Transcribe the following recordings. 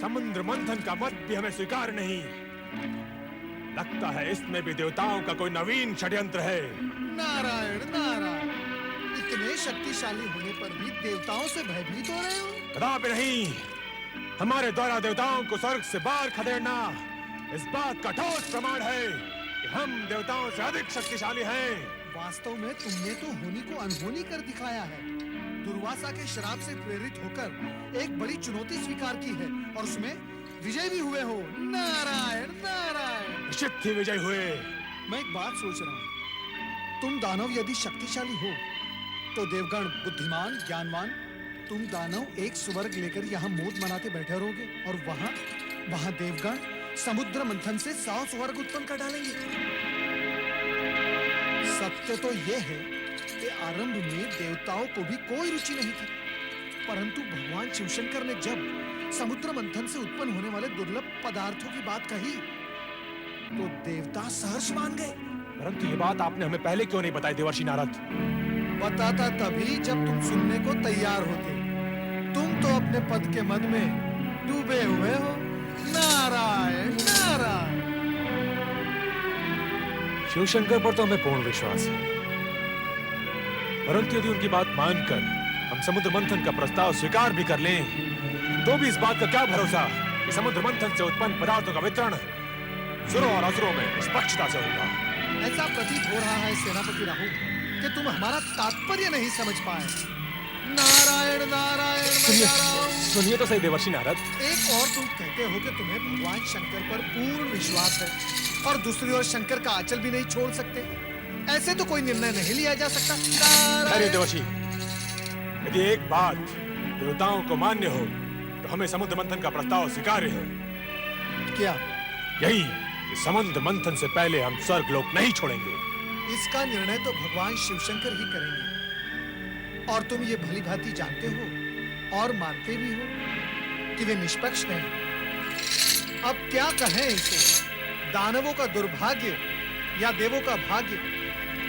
समुद्र मंथन का मत भी हमें स्वीकार नहीं। लगता है इसमें भी देवताओं का कोई नवीन षड्यंत्र है। नारायण नारायण, इतने शक्तिशाली होने पर भी देवताओं से भयभीत हो रहे हो? कदापि नहीं। हमारे द्वारा देवताओं को स्वर्ग से बाहर खदेड़ना इस बात का ठोस प्रमाण है कि हम देवताओं से अधिक शक्तिशाली हैं। वास्तव में तुमने तो होनी को अनहोनी कर दिखाया है। दुर्वासा के श्राप से प्रेरित होकर एक बड़ी चुनौती स्वीकार की है और उसमें विजय भी हुए हो। नारायण नारायण। निश्चित ही विजय हुए। मैं एक बात सोच रहा हूँ, तुम दानव यदि शक्तिशाली हो तो देवगण बुद्धिमान ज्ञानवान, तुम दानव एक स्वर्ग लेकर यहाँ मौज मनाते बैठे रहोगे और वहाँ देवगण समुद्र मंथन से 100 स्वर्ग उत्पन्न कर डालेंगे। सत्य तो यह है कि आरंभ में देवताओं को भी कोई रुचि नहीं थी, परंतु भगवान शिवशंकर ने जब समुद्र मंथन से उत्पन्न होने वाले दुर्लभ पदार्थों की बात कही तो देवता सहर्ष मान गए। परंतु ये बात आपने हमें पहले क्यों नहीं बताई देवर्षि नारद? बताता तभी जब तुम सुनने को तैयार होते। तुम तो अपने पद के मद में डूबे हुए हो। नारायण नारायण। शिवशंकर पर तो हमें पूर्ण विश्वास है, परंतु यदि उनकी बात मानकर हम समुद्र मंथन का प्रस्ताव स्वीकार भी कर लें, तो भी इस बात का क्या भरोसा कि समुद्र मंथन से उत्पन्न पदार्थों का वितरण सुरों और असुरों में निष्पक्षता से होगा। ऐसा प्रतीत हो रहा है सेनापति राहु कि तुम हमारा तात्पर्य नहीं समझ पाए। नारायण नारायण। सुनिए तो सही देवर्षि नारद। एक और तुम कहते हो कि तुम्हें भगवान शंकर पर पूर्ण विश्वास है और दूसरी ओर शंकर का आंचल भी नहीं छोड़ सकते। ऐसे तो कोई निर्णय नहीं लिया जा सकता। अरे देवर्षि, यदि एक बात देवताओं को मान्य हो तो हमें समुद्र मंथन का प्रस्ताव स्वीकार्य है। क्या? यही कि समुद्र मंथन से पहले हम स्वर्ग लोक नहीं छोड़ेंगे। इसका निर्णय तो भगवान शिवशंकर ही करेंगे और तुम ये भली भांति जानते हो और मानते भी हो कि वे निष्पक्ष हैं। अब क्या कहें इसे, दानवों का दुर्भाग्य या देवों का भाग्य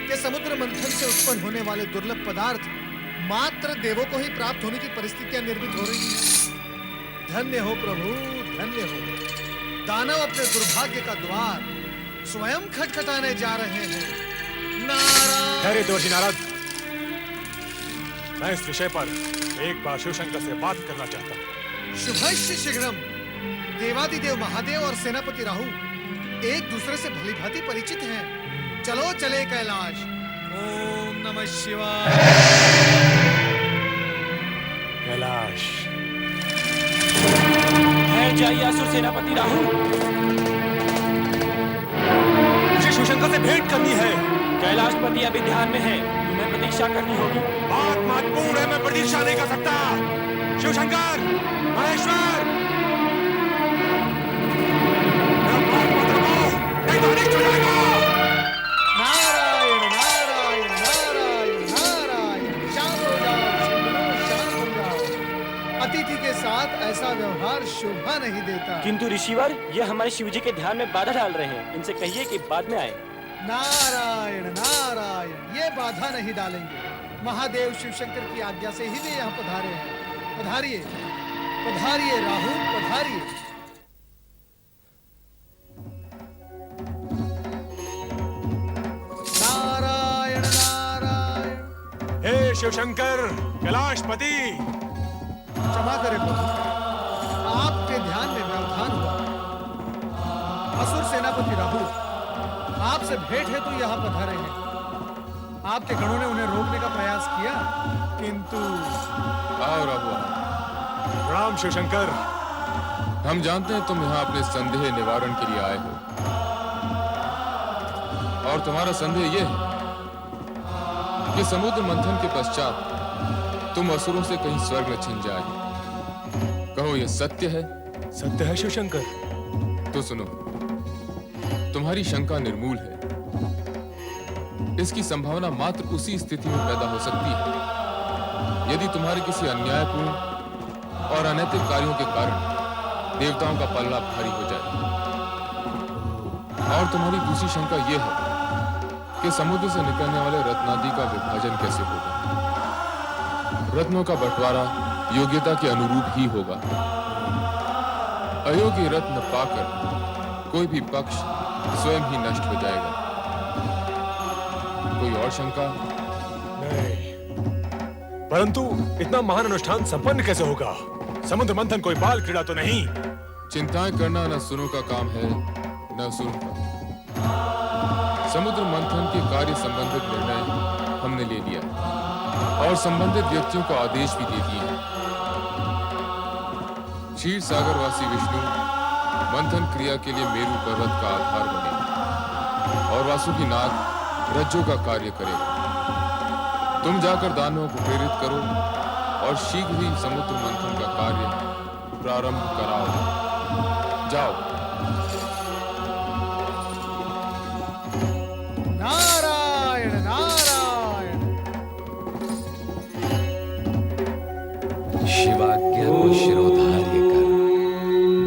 कि समुद्र मंथन से उत्पन्न होने वाले दुर्लभ पदार्थ मात्र देवों को ही प्राप्त होने की परिस्थितियां निर्मित हो रही हैं। धन्य हो प्रभु, धन्य हो। दानव अपने दुर्भाग्य का द्वार स्वयं खटखटाने जा रहे हैं। नारायण। देवर्षि नारद, मैं इस विषय पर एक बार शिवशंकर से बात करना चाहता हूँ। शुभस्य शीघ्रम। देवादिदेव महादेव और सेनापति राहु एक दूसरे से भली भांति परिचित हैं। चलो चले कैलाश। ओम नमः शिवाय। कैलाश। ठहर जाइए असुर सेनापति राहु। मुझे शिवशंकर से भेंट करनी है। कैलाशपति अभी ध्यान में है, तुम्हें प्रतीक्षा करनी होगी। बात महत्वपूर्ण है, मैं प्रतीक्षा नहीं कर सकता। शिवशंकर, महेश्वर, मेरा बात मत रोको, नहीं तो अनिष्ट हो जाएगा। नारायण नारायण नारायण नारायण। शांत हो जाओ, शांत हो जाओ। अतिथि के साथ ऐसा व्यवहार शोभा नहीं देता। किंतु ऋषिवर, ये हमारे शिवजी के ध्यान में बाधा डाल रहे हैं। इनसे कहिए कि बाद में आए। नारायण नारायण, ये बाधा नहीं डालेंगे। महादेव शिवशंकर की आज्ञा से ही वे यहाँ पधारे हैं। पधारिए पधारिए राहु, पधारिए। नारायण नारायण। हे शिवशंकर, कैलाशपति। क्षमा करें प्रभु, आपके ध्यान में व्यवधान हुआ। असुर सेनापति राहु आपसे भेंट हेतु यहाँ पधारे हैं। आपके गणों ने उन्हें रोकने का प्रयास किया, किंतु आओ राहुआ। प्रणाम शिवशंकर। हम जानते हैं तुम यहाँ अपने संदेह निवारण के लिए आए हो, और तुम्हारा संदेह यह है कि समुद्र मंथन के पश्चात तुम असुरों से कहीं स्वर्ग न छिन जाए। कहो, यह सत्य है? सत्य है शिवशंकर। तो सुनो, तुम्हारी शंका निर्मूल है। इसकी संभावना मात्र उसी स्थिति में पैदा हो सकती है यदि तुम्हारे किसी अन्यायपूर्ण और अनैतिक कार्यों के कारण देवताओं का पल्ला भारी हो जाए। और तुम्हारी दूसरी शंका यह है कि समुद्र से निकलने वाले रत्नादि का विभाजन कैसे होगा। रत्नों का बंटवारा योग्यता के अनुरूप ही होगा। अयोग्य रत्न पाकर कोई भी पक्ष स्वयं ही नष्ट हो जाएगा। कोई और शंका? नहीं, परंतु इतना महान अनुष्ठान संपन्न कैसे होगा? समुद्र मंथन कोई बाल क्रीड़ा तो नहीं। चिंताएं करना न सुरों का काम है, न असुरों का। समुद्र मंथन के कार्य संबंधित निर्णय हमने ले लिया और संबंधित व्यक्तियों को आदेश भी दे दिए हैं। क्षीर सागरवासी विष्णु मंथन क्रिया के लिए मेरु पर्वत का आधार बने और वासुकी नाग रज्जो का कार्य करेगा। तुम जाकर दानवों को प्रेरित करो और शीघ्र ही समुद्र मंथन का कार्य प्रारंभ कराओ। जाओ। नारायण नारायण। शिवाज्ञा को शिरोधार्य कर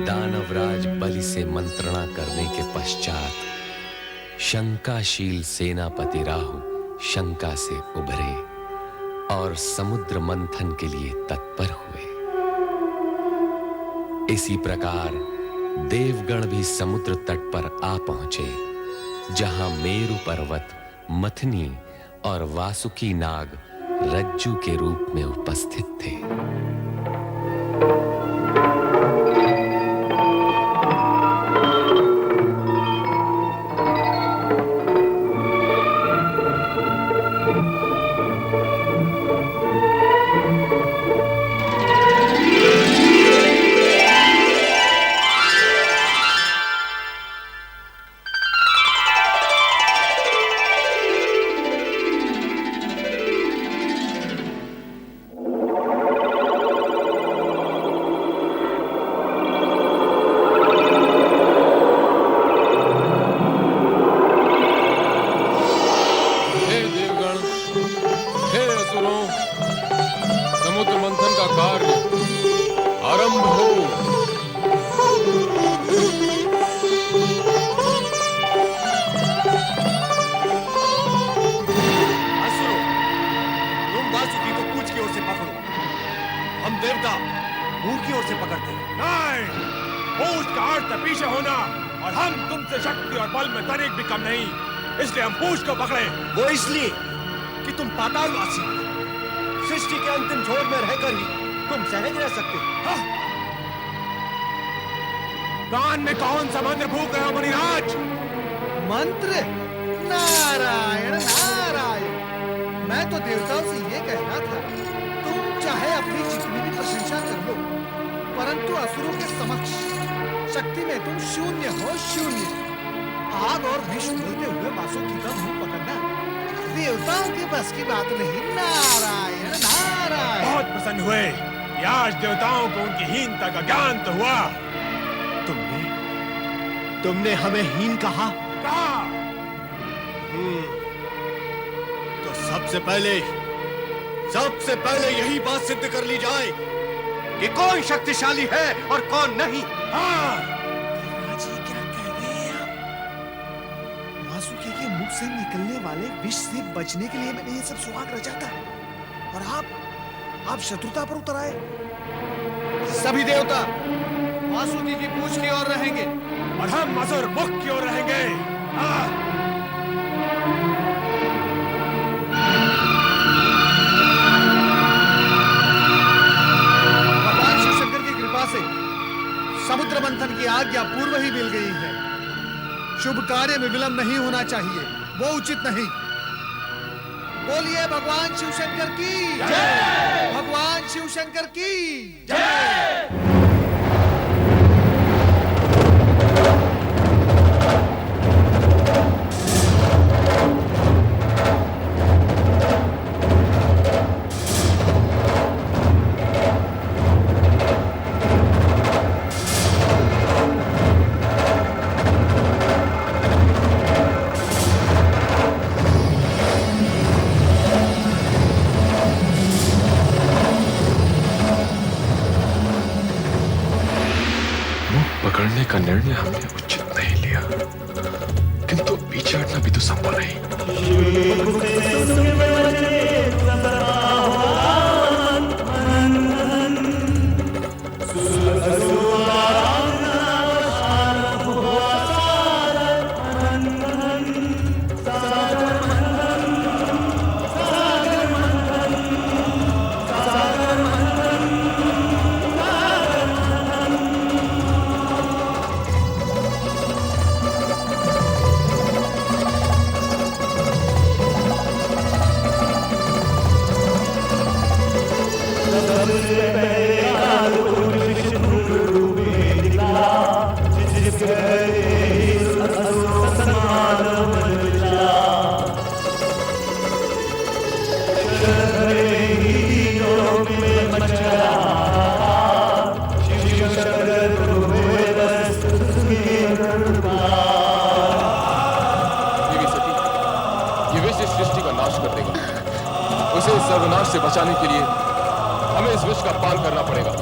दानवराज बलि से मंत्रणा करने के पश्चात शंकाशील सेनापति राहु शंका से उभरे और समुद्र मंथन के लिए तत्पर हुए। इसी प्रकार देवगण भी समुद्र तट पर आ पहुंचे, जहां मेरु पर्वत मथनी और वासुकी नाग रज्जू के रूप में उपस्थित थे। समुद्र मंथन का कार्य आरंभ हो। असुरों, तुम वासुकी को पूंछ की ओर से पकड़ो, हम देवता मुंह की ओर से पकड़ते हैं। नहीं, पूंछ का अर्थ है पीछे होना और हम तुमसे शक्ति और बल में तनिक भी कम नहीं, इसलिए हम पूंछ को पकड़े। वो इसलिए कि तुम पातालवासी हो। सृष्टि के अंतिम छोर में रहकर ही तुम सहज रह सकते हो। कान में कौन सा मंत्र फूंक रहे हो मुनिराज? मंत्र? नारायण नारायण। मैं तो देवताओं से ये कहना था, तुम चाहे अपनी जितनी भी प्रशंसा कर लो, परंतु असुरों के समक्ष शक्ति में तुम शून्य हो, शून्य। आग और विष उगलते हुए वासुकी का मुंह पकड़ना देवताओं के बस की बात नहीं। नारायण नारायण। बहुत प्रसन्न हुए कि आज देवताओं को उनकी हीनता का ज्ञान तो हुआ। तुमने हमें हीन कहा? तो सबसे पहले यही बात सिद्ध कर ली जाए कि कौन शक्तिशाली है और कौन नहीं। देवराज ये क्या कह रहे हैं आप? वासुकी के मुख से निकलने वाले विष से बचने के लिए मैंने ये सब सुहाग रचा था, और आप शत्रुता पर उतर आए। सभी देवता वासुकी की पूंछ की ओर रहेंगे और हम असुर मुख की ओर रहेंगे। भगवान शिव शंकर की कृपा से समुद्र मंथन की आज्ञा पूर्व ही मिल गई है। शुभ कार्य में विलंब नहीं होना चाहिए, वो उचित नहीं। बोलिए भगवान शिव शंकर की जय। भगवान शिव शंकर की जय। पकड़ने का निर्णय हमने उचित नहीं लिया, किंतु पीछे हटना भी तो संभव नहीं। सर्वनाश से बचाने के लिए हमें इस विष का पान करना पड़ेगा।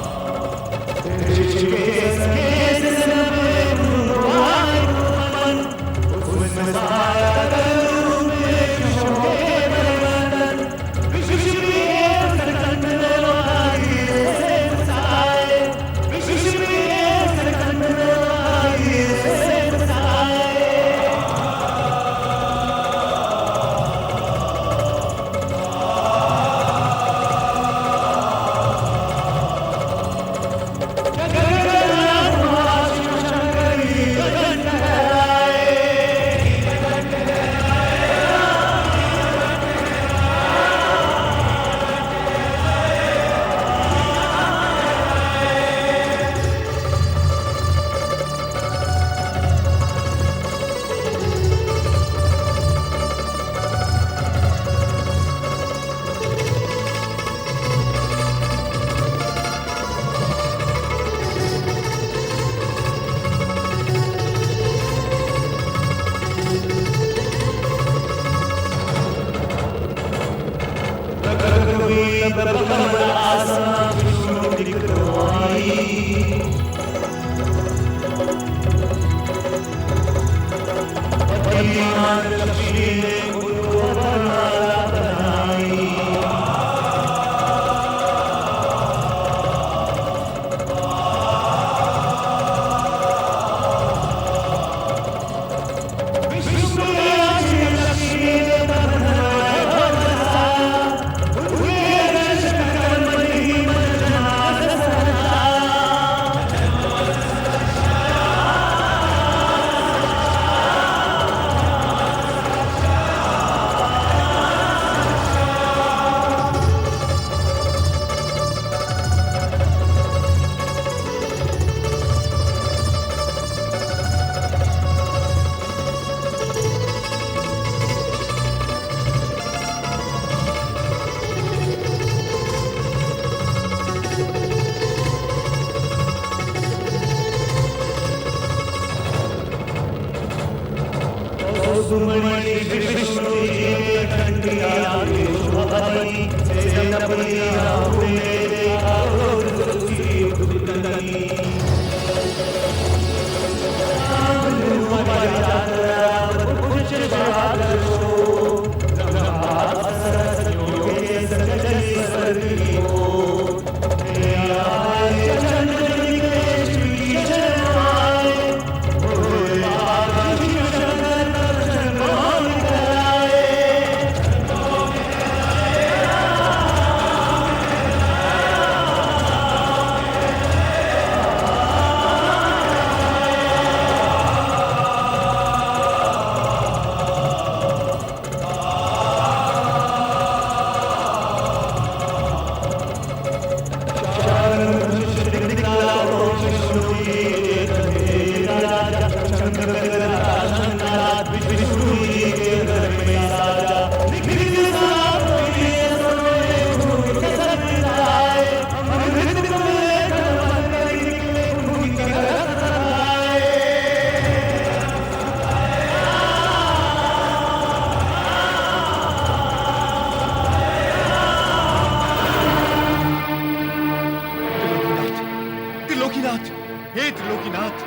हे त्रिलोकीनाथ,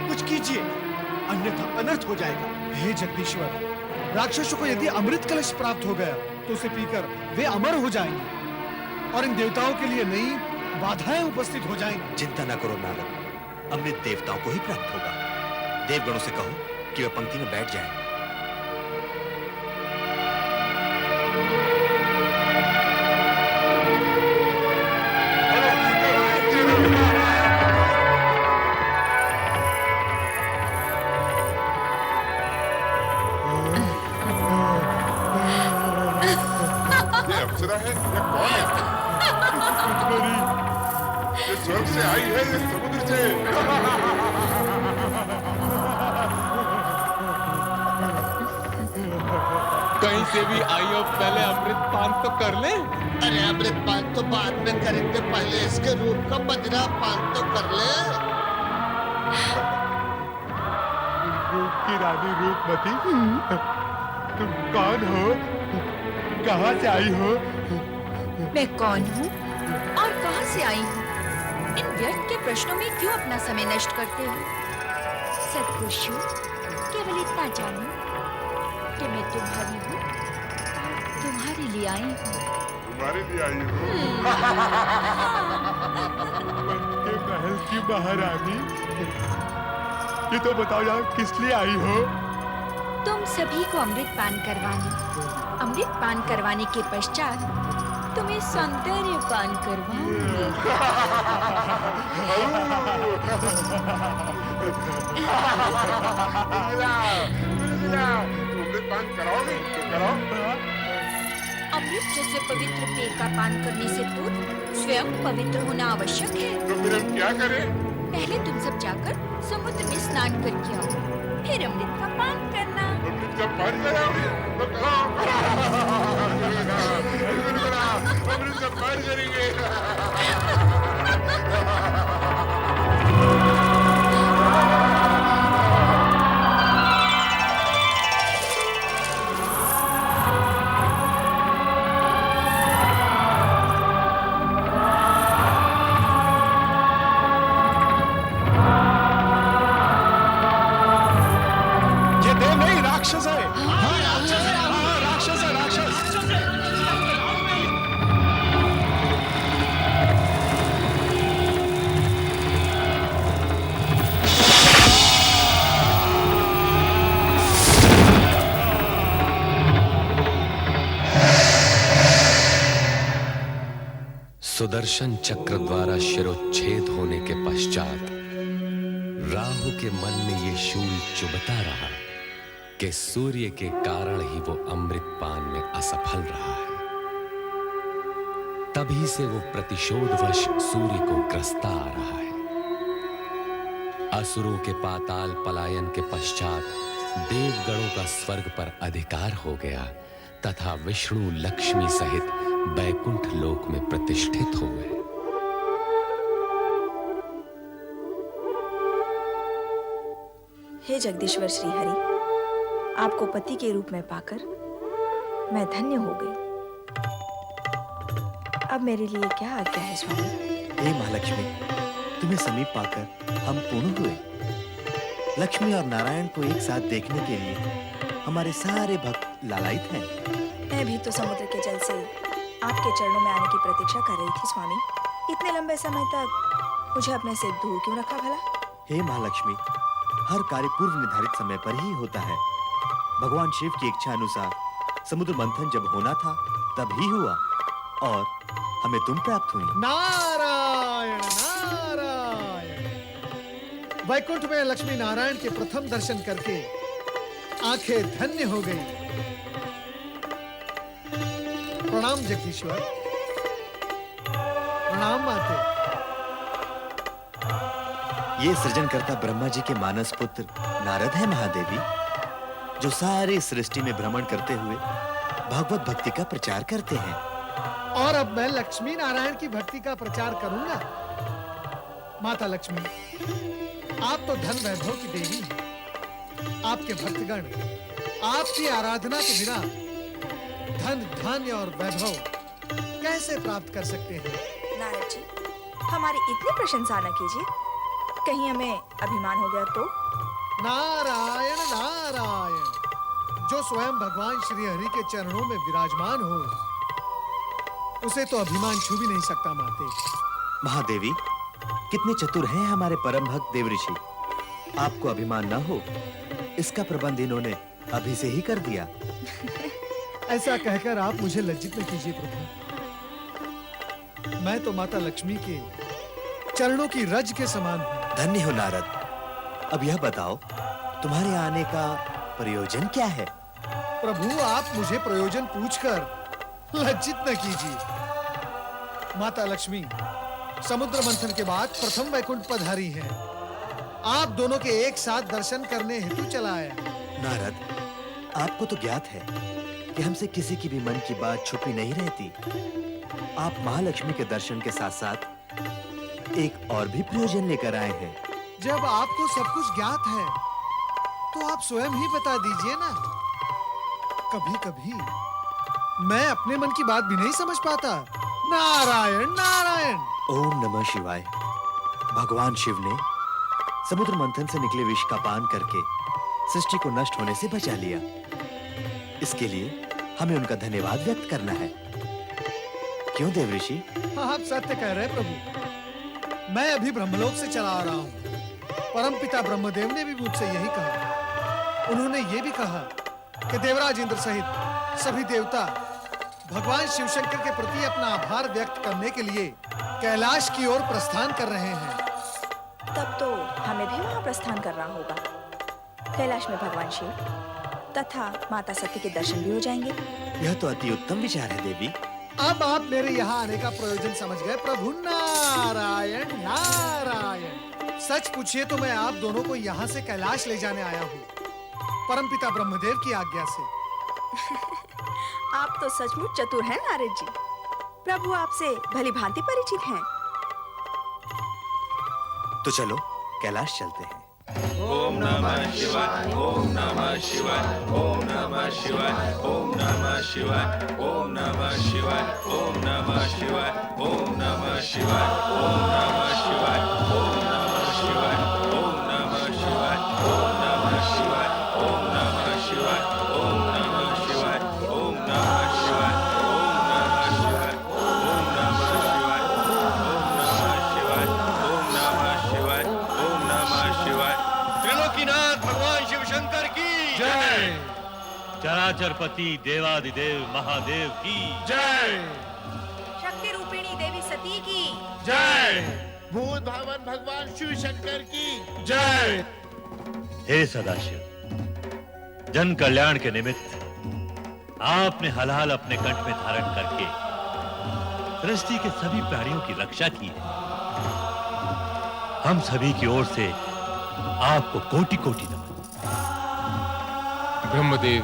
कुछ कीजिए, अन्यथा अनर्थ हो जाएगा। हे जगदीश्वर, राक्षसों को यदि अमृत कलश प्राप्त हो गया तो उसे पीकर वे अमर हो जाएंगे और इन देवताओं के लिए नई बाधाएं उपस्थित हो जाएंगी। चिंता न करो नारद, अमृत देवताओं को ही प्राप्त होगा। देवगणों से कहो कि वे पंक्ति में बैठ जाएं। अप्सरा है या कौन है? ये स्वर्ग से आई है या समुद्र से? कहीं से भी आई हो, पहले अमृत पान तो कर ले। अरे अमृत पान तो बाद में करेंगे, पहले इसके रूप का बजरा पान तो कर ले। रूप की रानी रूपमती, तुम कौन हो? कहाँ से आई हो? मैं कौन हूँ और कहाँ से आई हूँ? इन व्यर्थ के प्रश्नों में क्यों अपना समय नष्ट करते हो? सत्पुरुषों, केवल इतना जानो कि मैं तुम्हारी हूँ, तुम्हारे लिए आई हूँ। तुम्हारे लिए आई हूँ। के महल की महारानी, ये तो बताओ यार किस लिए आई हो? तुम सभी को अमृत पान करवाने के पश्चात तुम्हें सौंदर्य पान करवाऊंगी। अमृत पान कराओगे तो कराओ। अमृत जैसे पवित्र पेय का पान करने से पूर्व स्वयं पवित्र होना आवश्यक है। तो फिर हम क्या करें? पहले तुम सब जाकर समुद्र में स्नान करके आओ, फिर अमृत का पान करना। अमृत का पान कराओगे तो कराओ। अमृत का पान करेंगे। राक्षस है। हाँ, राक्षस है, राक्षस। सुदर्शन चक्र द्वारा शिरोच्छेद होने के पश्चात राहु के मन में ये शूल चुभता रहा कि सूर्य के कारण ही वो अमृत पान में असफल रहा है। तभी से वो प्रतिशोधवश सूर्य को ग्रस्ता आ रहा है। असुरों के पाताल पलायन के पश्चात देवगणों का स्वर्ग पर अधिकार हो गया तथा विष्णु लक्ष्मी सहित बैकुंठ लोक में प्रतिष्ठित हो गए। हे जगदीश्वर श्री हरि, आपको पति के रूप में पाकर मैं धन्य हो गई। अब मेरे लिए क्या आज्ञा है स्वामी? हे महालक्ष्मी, तुम्हें समीप पाकर हम पूर्ण हुए। लक्ष्मी और नारायण को एक साथ देखने के लिए हमारे सारे भक्त लालायित हैं। मैं भी तो समुद्र के जल से आपके चरणों में आने की प्रतीक्षा कर रही थी स्वामी। इतने लंबे समय तक मुझे अपने से दूर क्यों रखा भला? हे महालक्ष्मी, हर कार्य पूर्व निर्धारित समय पर ही होता है। भगवान शिव की इच्छा अनुसार समुद्र मंथन जब होना था तब ही हुआ और हमें तुम प्राप्त हुई। नारायण नारायण। वैकुंठ में लक्ष्मी नारायण के प्रथम दर्शन करके आंखें धन्य हो गई। प्रणाम जगदीश्वर। प्रणाम माते। ये सृजनकर्ता ब्रह्मा जी के मानस पुत्र नारद है महादेवी, जो सारी सृष्टि में भ्रमण करते हुए भगवत भक्ति का प्रचार करते हैं। और अब मैं लक्ष्मी नारायण की भक्ति का प्रचार करूंगा। माता लक्ष्मी, आप तो धन वैभव की देवी हैं। आपके भक्तगण आपकी आराधना के बिना धन धान्य और वैभव कैसे प्राप्त कर सकते हैं? नारद जी, हमारी इतनी प्रशंसा न कीजिए, कहीं हमें अभिमान हो गया तो? नारायण नारायण। जो स्वयं भगवान श्री हरि के चरणों में विराजमान हो, उसे तो अभिमान छू भी नहीं सकता माते। महादेवी, कितने चतुर हैं हमारे परम भक्त देवऋषि। आपको अभिमान न हो, इसका प्रबंध इन्होंने अभी से ही कर दिया। ऐसा कहकर आप मुझे लज्जित न कीजिए प्रभु। मैं तो माता लक्ष्मी के चरणों की रज के समान हूँ। धन्य हो नारद। अब यह बताओ, तुम्हारे आने का प्रयोजन क्या है? प्रभु, आप मुझे प्रयोजन पूछकर लज्जित न कीजिए। माता लक्ष्मी समुद्र मंथन के बाद प्रथम वैकुंठ पधारी हैं। आप दोनों के एक साथ दर्शन करने हेतु चला आया। नारद, आपको तो ज्ञात है कि हमसे किसी की भी मन की बात छुपी नहीं रहती। आप महालक्ष्मी के दर्शन के साथ साथ एक और भी प्रयोजन लेकर आए हैं। जब आपको सब कुछ ज्ञात है तो आप स्वयं ही बता दीजिए ना। कभी कभी मैं अपने मन की बात भी नहीं समझ पाता। नारायण नारायण। ओम नमः शिवाय। भगवान शिव ने समुद्र मंथन से निकले विष का पान करके सृष्टि को नष्ट होने से बचा लिया। इसके लिए हमें उनका धन्यवाद व्यक्त करना है। क्यों देवऋषि? आप सत्य कह रहे प्रभु। मैं अभी ब्रह्मलोक से चला आ रहा हूँ। परमपिता ब्रह्मदेव ने भी मुझसे यही कहा। उन्होंने ये भी कहा कि देवराज इंद्र सहित सभी देवता भगवान शिवशंकर के प्रति अपना आभार व्यक्त करने के लिए कैलाश की ओर प्रस्थान कर रहे हैं। तब तो हमें भी वहाँ प्रस्थान करना होगा। कैलाश में भगवान शिव तथा माता सती के दर्शन भी हो जाएंगे। यह तो अति उत्तम विचार है देवी। अब आप मेरे यहाँ आने का प्रयोजन समझ गए प्रभु। नारायण नारायण। सच पूछिए तो मैं आप दोनों को यहाँ से कैलाश ले जाने आया हूँ, परमपिता ब्रह्मदेव की आज्ञा से। आप तो सचमुच चतुर हैं नारद जी। प्रभु आपसे भली भांति परिचित हैं। तो चलो कैलाश चलते हैं। ओम नमः शिवाय, ओम नमः शिवाय, ओम नमः शिवाय, ओम नमः शिवाय, ओम नमः शिवाय, ओम नमः शिवाय, ओम नमः शिवाय, ओम नमः शिवाय, ओम नमः शिवाय, ओम नमः शिवाय, ओम नमः शिवाय, ओम नमः शिवाय, ओम नमः शिवाय, ओम नमः शिवाय, ओम नमः शिवाय, ओम नमः शिवाय, ओम नमः शिवाय, ओम नमः शिवाय। त्रिलोकीनाथ भगवान शिव शंकर की जय। चराचरपति देवादिदेव महादेव की जय। शक्ति रूपिणी देवी सती की जय। भूत भवन भगवान शिव शंकर की जय। हे सदाशिव, जन कल्याण के निमित्त आपने हलाल अपने कंठ में धारण करके सृष्टि के सभी प्राणियों की रक्षा की है। हम सभी की ओर से आपको कोटि कोटि नमन। ब्रह्मदेव,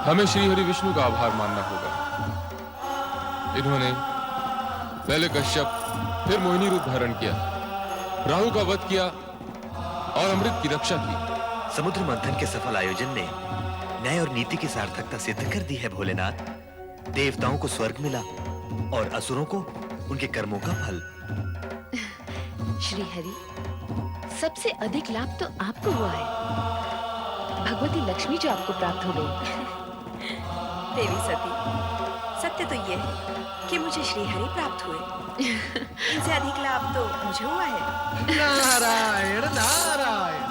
हमें श्री हरि विष्णु का आभार मानना होगा। इन्होंने पहले कश्यप फिर मोहिनी रूप धारण किया, राहु का वध किया और अमृत की रक्षा की। समुद्र मंथन के सफल आयोजन ने न्याय और नीति की सार्थकता सिद्ध कर दी है भोलेनाथ। देवताओं को स्वर्ग मिला और असुरों को उनके कर्मों का फल। श्री हरि, सबसे अधिक लाभ तो आपको हुआ है। भगवती लक्ष्मी जो आपको प्राप्त हो गई। देवी सती, सत्य तो ये है कि मुझे श्री हरि प्राप्त हुए। इनसे अधिक लाभ तो मुझे हुआ है। नारायण नारायण।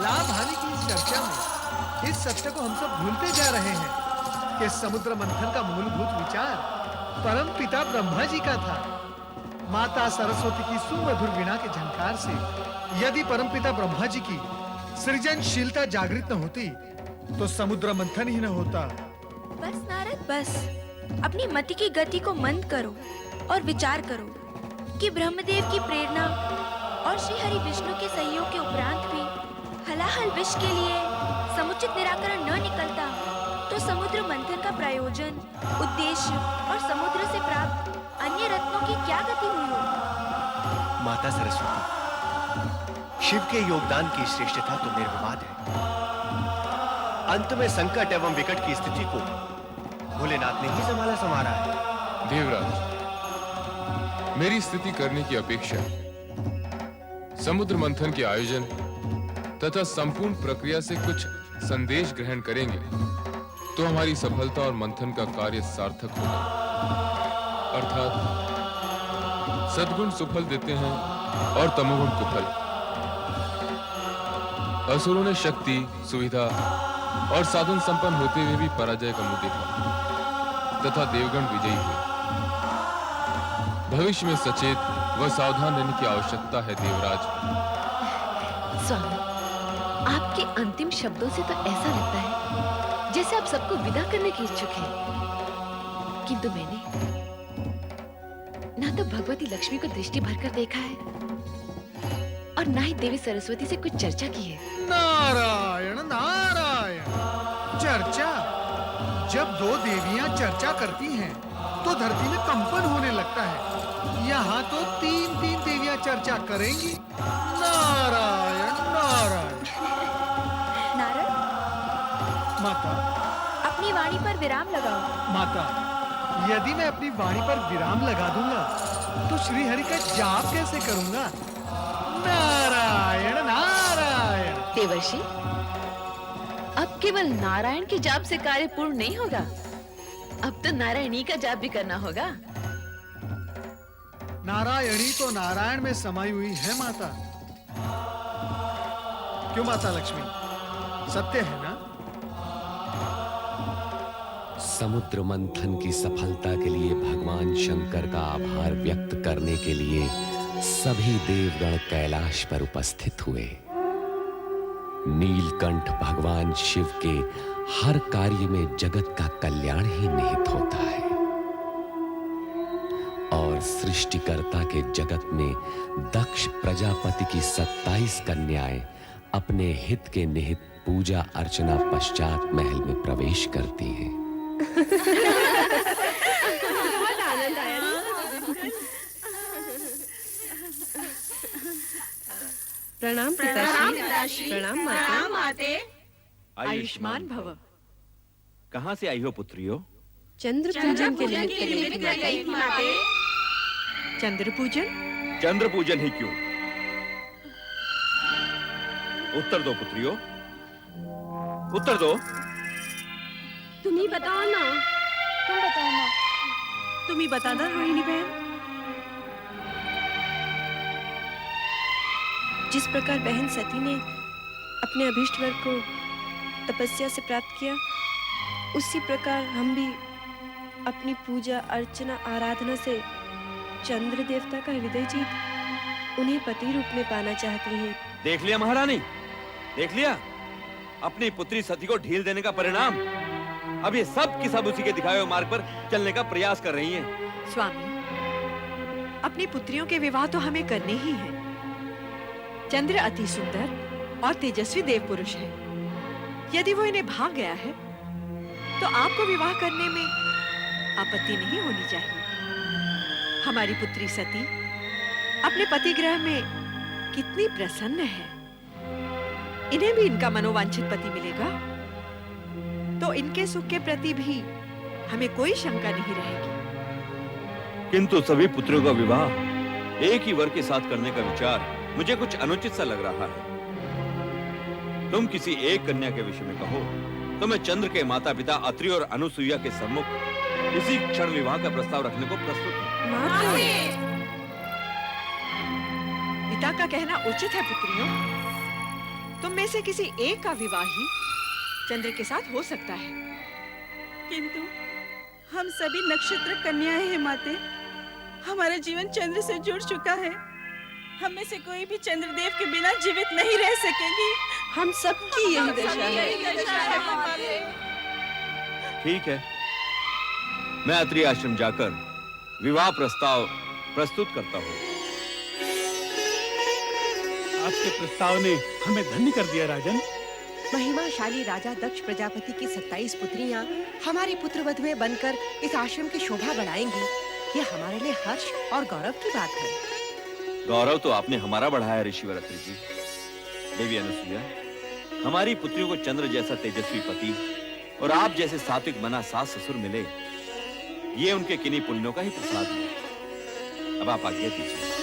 लाभ हानि की इस चर्चा में इस सत्य को हम सब भूलते जा रहे हैं कि समुद्र मंथन का मूलभूत विचार परम पिता ब्रह्मा जी का था। माता सरस्वती की सुमधुर वीणा के झंकार से यदि परमपिता ब्रह्मा जी की सृजनशीलता जागृत न होती तो समुद्र मंथन ही न होता। बस नारद बस, अपनी मति की गति को मंद करो और विचार करो कि ब्रह्मदेव की प्रेरणा और श्री हरि विष्णु के सहयोग के उपरांत भी हलाहल विष के लिए समुचित निराकरण न निकलता तो समुद्र मंथन का प्रयोजन, उद्देश्य और समुद्र से प्राप्त अन्य रत्नों की क्या गति हुई हो? माता सरस्वती, शिव के योगदान की श्रेष्ठता तो निर्विवाद है। अंत में संकट एवं विकट की स्थिति को भोलेनाथ ने ही संभाला है। देवराज, मेरी स्तुति करने की अपेक्षा समुद्र मंथन के आयोजन तथा संपूर्ण प्रक्रिया से कुछ संदेश ग्रहण करेंगे तो हमारी सफलता और मंथन का कार्य सार्थक होगा। अर्थात सद्गुण सुफल देते हैं और तमोगुण कुफल। असुरों ने शक्ति, सुविधा और साधन संपन्न होते हुए भी पराजय का मुंह देखा तथा देवगण विजयी हुए। भविष्य में सचेत व सावधान रहने की आवश्यकता है देवराज। स्वामी, आपके अंतिम शब्दों से तो ऐसा लगता है जैसे आप सबको विदा करने की इच्छुक हैं। किंतु मैंने ना तो भगवती लक्ष्मी को दृष्टि भरकर देखा है और ना ही देवी सरस्वती से कुछ चर्चा की है। नारायण नारायण। चर्चा? जब दो देवियां चर्चा करती हैं तो धरती में कंपन होने लगता है। यहाँ तो तीन तीन देवियां चर्चा करेंगी। नारायण नारायण। नारद, माता, अपनी वाणी पर विराम लगाओ। माता, यदि मैं अपनी वाणी पर विराम लगा दूंगा तो श्री हरि का जाप कैसे करूंगा? नारायण नारायण। देवर्षि, अब केवल नारायण के जाप से कार्य पूर्ण नहीं होगा, अब तो नारायणी का जाप भी करना होगा। नारायणी तो नारायण में समाई हुई है माता। क्यों माता लक्ष्मी, सत्य है ना? समुद्र मंथन की सफलता के लिए भगवान शंकर का आभार व्यक्त करने के लिए सभी देवगण कैलाश पर उपस्थित हुए। नीलकंठ भगवान शिव के हर कार्य में जगत का कल्याण ही निहित होता है और सृष्टिकर्ता के जगत में दक्ष प्रजापति की 27 कन्याएं अपने हित के निहित पूजा अर्चना पश्चात महल में प्रवेश करती हैं। बहुत आनंद आया। प्रणाम पिताश्री। प्रणाम माते। आयुष्मान भव। कहाँ से आई हो पुत्रियों? चंद्र पूजन के निमित्त गई थी माते। चंद्र पूजन? चंद्र पूजन ही क्यों? उत्तर दो पुत्रियों, उत्तर दो। तुम ही बताओ ना। तुम बताओ ना। तुम ही बता दो रोहिणी बहन। जिस प्रकार बहन सती ने अपने अभीष्ट वर को तपस्या से प्राप्त किया, उसी प्रकार हम भी अपनी पूजा अर्चना आराधना से चंद्र देवता का हृदय जीत उन्हें पति रूप में पाना चाहती हैं। देख लिया महारानी, देख लिया अपनी पुत्री सती को ढील देने का परिणाम। अब ये सब की सब उसी के दिखाए हुए मार्ग पर चलने का प्रयास कर रही हैं। स्वामी, अपनी पुत्रियों के विवाह तो हमें करने ही हैं। चंद्र अति सुंदर और तेजस्वी देव पुरुष है। यदि वो इन्हें भाग गया है तो आपको विवाह करने में आपत्ति नहीं होनी चाहिए। हमारी पुत्री सती अपने पति ग्रह में कितनी प्रसन्न है। इन्हें भी इनका मनोवांछित पति मिलेगा तो इनके सुख के प्रति भी हमें कोई शंका नहीं रहेगी। किंतु सभी पुत्रों का विवाह एक ही वर के साथ करने का विचार मुझे कुछ अनुचित सा लग रहा है। तुम किसी एक कन्या के विषय में कहो तो मैं चंद्र के माता पिता अत्रि और अनुसुईया के सम्मुख इसी क्षण विवाह का प्रस्ताव रखने को प्रस्तुत हूँ। पिता का कहना उचित है पुत्रियों। तुम में से किसी एक का विवाह ही चंद्र के साथ हो सकता है। किंतु हम सभी नक्षत्र कन्याएं हैं माते। हमारा जीवन चंद्र से जुड़ चुका है। हम में से कोई भी चंद्रदेव के बिना जीवित नहीं रह सकेगी। हम सबकी यही दशा है। ठीक है, मैं अत्रि आश्रम जाकर विवाह प्रस्ताव प्रस्तुत करता हूँ। आपके प्रस्ताव ने हमें धन्य कर दिया राजन। महिमाशाली राजा दक्ष प्रजापति की 27 पुत्रियां हमारी पुत्रवधु में बनकर इस आश्रम की शोभा बढ़ाएंगी। ये हमारे लिए हर्ष और गौरव की बात है। गौरव तो आपने हमारा बढ़ाया ऋषिवर अत्रि जी। देवी अनुसुईया, हमारी पुत्रियों को चंद्र जैसा तेजस्वी पति और आप जैसे सात्विक मना सास ससुर मिले, ये उनके किन्हीं पुण्यों का ही प्रसाद है। अब आप आज्ञा दीजिए।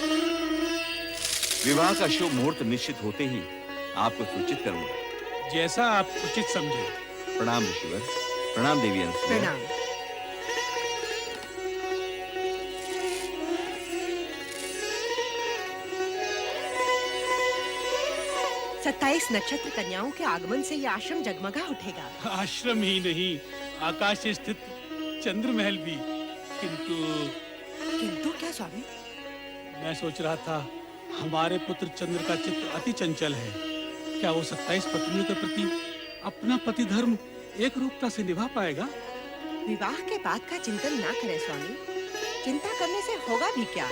विवाह का शुभ मुहूर्त निश्चित होते ही आपको सूचित करूंगा। जैसा आप उचित समझे। प्रणाम ऋषिवर। प्रणाम देवी अनुसुईया। प्रणाम। 27 नक्षत्र कन्याओं के आगमन से यह आश्रम जगमगा उठेगा। आश्रम ही नहीं, आकाश से स्थित चंद्र महल भी। किंतु क्या स्वामी? मैं सोच रहा था, हमारे पुत्र चंद्र का चित्त अति चंचल है। क्या वो 27 पत्नियों के प्रति अपना पति धर्म एक रूपता से निभा पाएगा? विवाह के बाद का चिंतन ना करें स्वामी। चिंता करने से होगा भी क्या?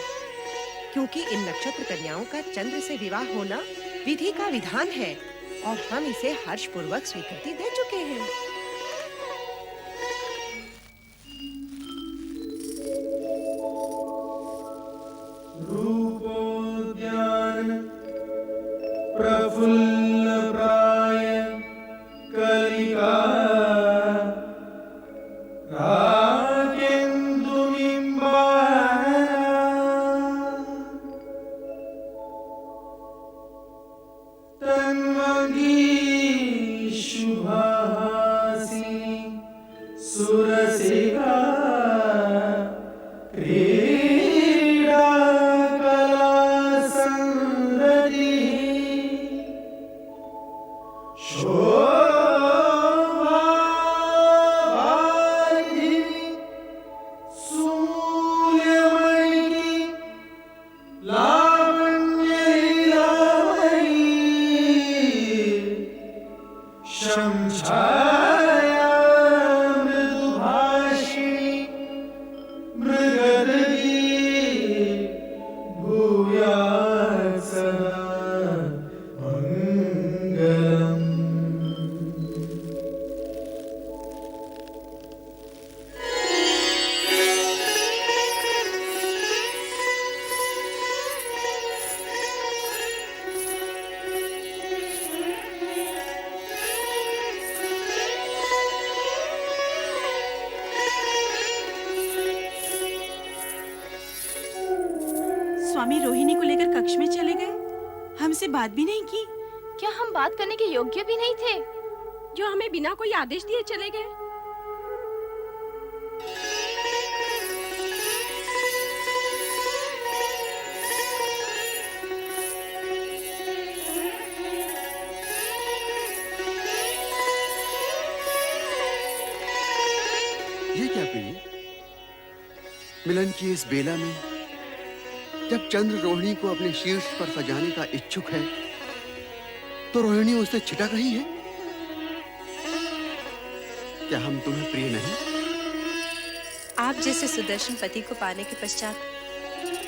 क्योंकि इन नक्षत्र कन्याओं का चंद्र से विवाह होना विधि का विधान है और हम इसे हर्ष पूर्वक स्वीकृति दे चुके हैं। रूपोद्यान प्रफुल्ल प्राय कलिका राजेन्द्र तन्वगी शुभासी सुरसिका क्रीडा कला संरति शोभा वारिधिनी सूर्यमयी लावण्य शंछाया मृदुभाषिणी मृगधी भूयात् सदा मंगलम्। स्वामी रोहिणी को लेकर कक्ष में चले गए, हमसे बात भी नहीं की। क्या हम बात करने के योग्य भी नहीं थे? जो हमें बिना कोई आदेश दिए चले गए। ये क्या प्रिय? मिलन की इस बेला में जब चंद्र रोहिणी को अपने शीर्ष पर सजाने का इच्छुक है, तो रोहिणी उससे छिटक रही है। क्या हम तुम्हें प्रिय नहीं? आप जैसे सुदर्शन पति को पाने के पश्चात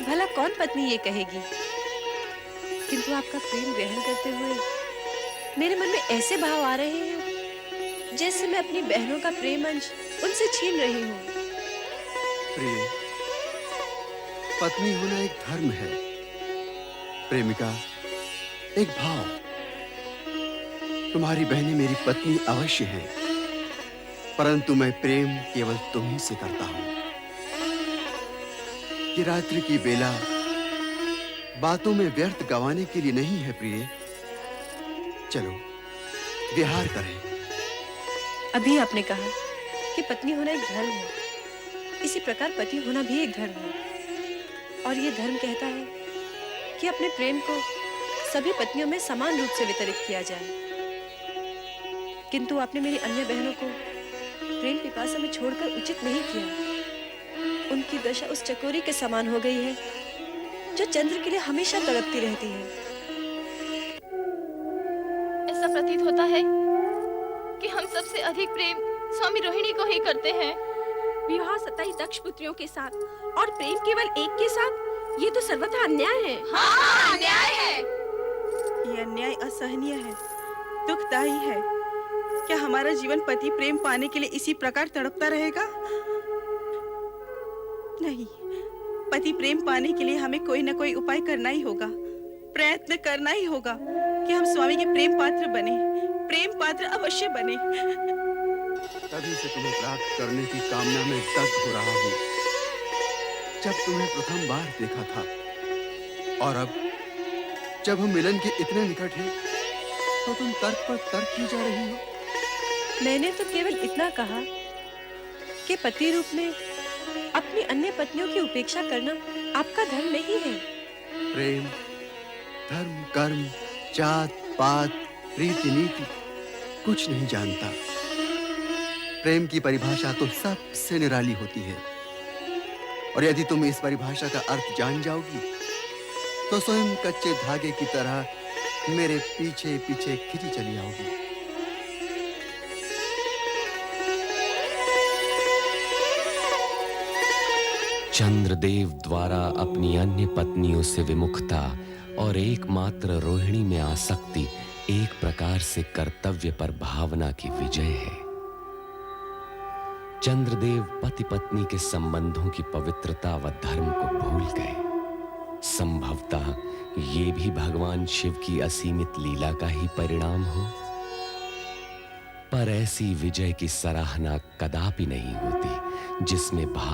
भला कौन पत्नी ये कहेगी? किंतु आपका प्रेम ग्रहण करते हुए मेरे मन में ऐसे भाव आ रहे हैं जैसे मैं अपनी बहनों का प्रेम अंश उनसे छीन रही हूँ। प्रिय, पत्नी होना एक धर्म है, प्रेमिका एक भाव। तुम्हारी बहनें मेरी पत्नी अवश्य हैं, परंतु मैं प्रेम केवल तुम्ही से करता हूं। ये रात्रि की बेला बातों में व्यर्थ गंवाने के लिए नहीं है प्रिय। चलो विहार करें। अभी आपने कहा कि पत्नी होना एक धर्म है, इसी प्रकार पति होना भी एक धर्म है। और ये धर्म कहता है कि अपने प्रेम को सभी पत्नियों में समान रूप से वितरित किया जाए। किंतु आपने मेरी अन्य बहनों को प्रेम पिपासा में छोड़कर उचित नहीं किया। उनकी दशा उस चकोरी के समान हो गई है जो चंद्र के लिए हमेशा तड़पती रहती है। ऐसा प्रतीत होता है कि हम सबसे अधिक प्रेम स्वामी रोहिणी को ही करते हैं। विवाह 27 दक्ष पुत्रियों के साथ और प्रेम केवल एक के साथ, ये तो सर्वथा अन्याय है। हाँ, अन्याय है। ये अन्याय असहनीय है, दुखदायी है। क्या हमारा जीवन पति प्रेम पाने के लिए इसी प्रकार तड़पता रहेगा? नहीं, पति प्रेम पाने के लिए हमें कोई न कोई उपाय करना ही होगा, प्रयत्न करना ही होगा कि हम स्वामी के प्रेम पात्र बने, प्रेम पात्र अवश्य बने। तभी से तुम्हें प्राप्त करने की कामना में दग्ध हो रहा हूँ। जब तुम्हें प्रथम बार देखा था और अब जब हम मिलन के इतने निकट हैं, तो तुम तर्क पर तर्क की जा रही हो। मैंने तो केवल इतना कहा कि पति रूप में अपनी अन्य पत्नियों की उपेक्षा करना आपका धर्म नहीं है। प्रेम, धर्म, कर्म, जात, पात, रीति नीति कुछ नहीं जानता। प्रेम की परिभाषा तो सबसे निराली होती है, और यदि तुम इस परिभाषा का अर्थ जान जाओगी तो स्वयं कच्चे धागे की तरह मेरे पीछे पीछे खिंची चली आओगी। चंद्रदेव द्वारा अपनी अन्य पत्नियों से विमुखता और एकमात्र रोहिणी में आसक्ति एक प्रकार से कर्तव्य पर भावना की विजय है। चंद्रदेव पति पत्नी के संबंधों की पवित्रता व धर्म को भूल गए। संभवतः ये भी भगवान शिव की असीमित लीला का ही परिणाम हो। पर ऐसी विजय की सराहना कदापि नहीं होती जिसमें भाव